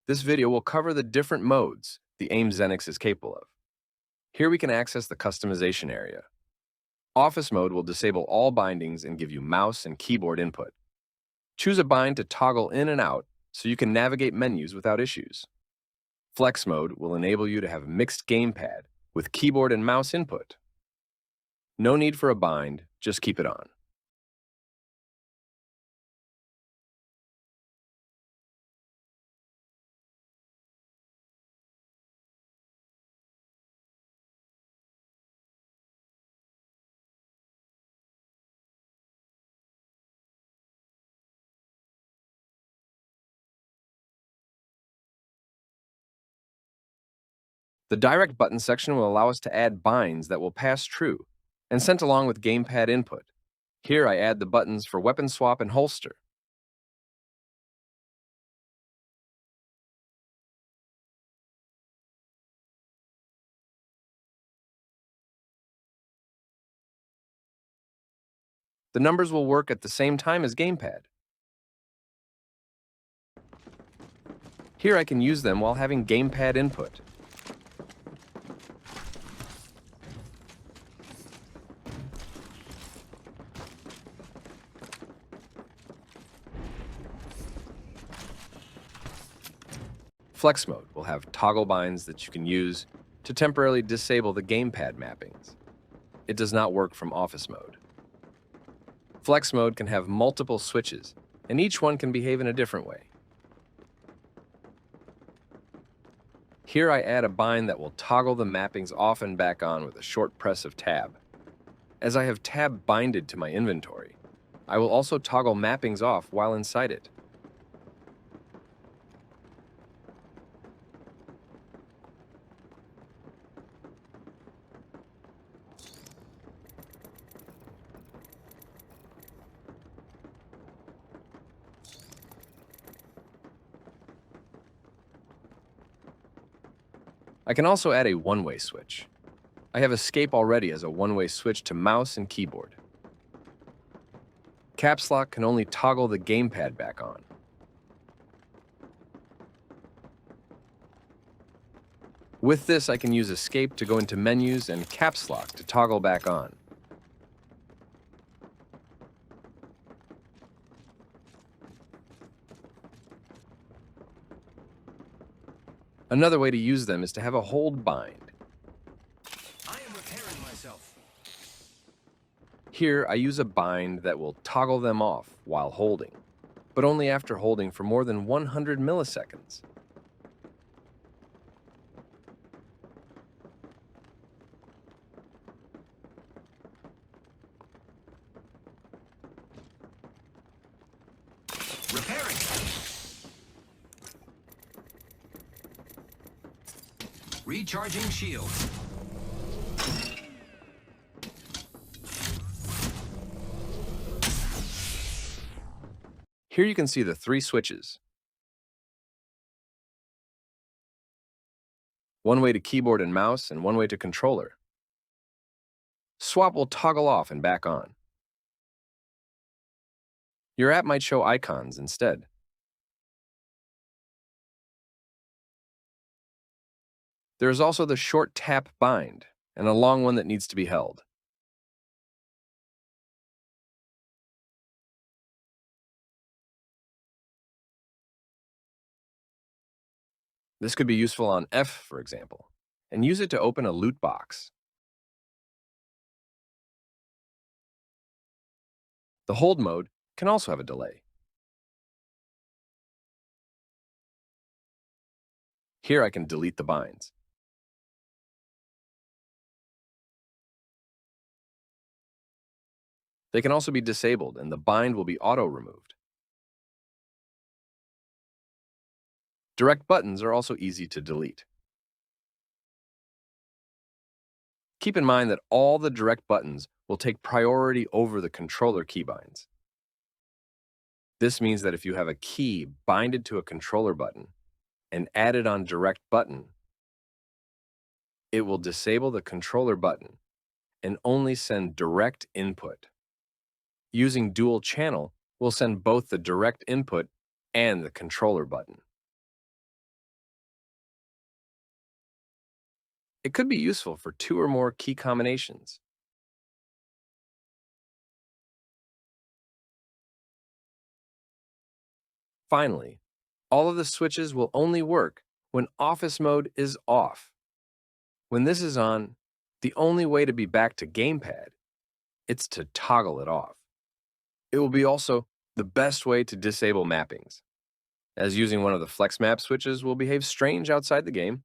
This video will cover the different modes the AIM Xenix is capable of. Here we can access the customization area. Office mode will disable all bindings and give you mouse and keyboard input. Choose a bind to toggle in and out so you can navigate menus without issues. Flex mode will enable you to have mixed gamepad with keyboard and mouse input. No need for a bind, just keep it on. The direct button section will allow us to add binds that will pass true and sent along with gamepad input. Here I add the buttons for weapon swap and holster. The numbers will work at the same time as gamepad. Here I can use them while having gamepad input. Flex mode will have toggle binds that you can use to temporarily disable the gamepad mappings. It does not work from office mode. Flex mode can have multiple switches, and each one can behave in a different way. Here I add a bind that will toggle the mappings off and back on with a short press of tab. As I have tab binded to my inventory, I will also toggle mappings off while inside it. I can also add a one-way switch. I have escape already as a one-way switch to mouse and keyboard. Caps lock can only toggle the gamepad back on. With this, I can use escape to go into menus and caps lock to toggle back on. Another way to use them is to have a hold bind. I am repairing myself. Here, I use a bind that will toggle them off while holding, but only after holding for more than 100 milliseconds. Repairing. Recharging shield. Here you can see the three switches. One way to keyboard and mouse and one way to controller. Swap will toggle off and back on. Your app might show icons instead. There is also the short tap bind and a long one that needs to be held. This could be useful on F, for example, and use it to open a loot box. The hold mode can also have a delay. Here I can delete the binds. They can also be disabled and the bind will be auto-removed. Direct buttons are also easy to delete. Keep in mind that all the direct buttons will take priority over the controller keybinds. This means that if you have a key binded to a controller button and added on direct button, it will disable the controller button and only send direct input. Using dual channel will send both the direct input and the controller button. It could be useful for 2 or more key combinations. Finally, all of the switches will only work when office mode is off. When this is on, the only way to be back to gamepad, it's to toggle it off. It will be also the best way to disable mappings, as using one of the flex map switches will behave strange outside the game.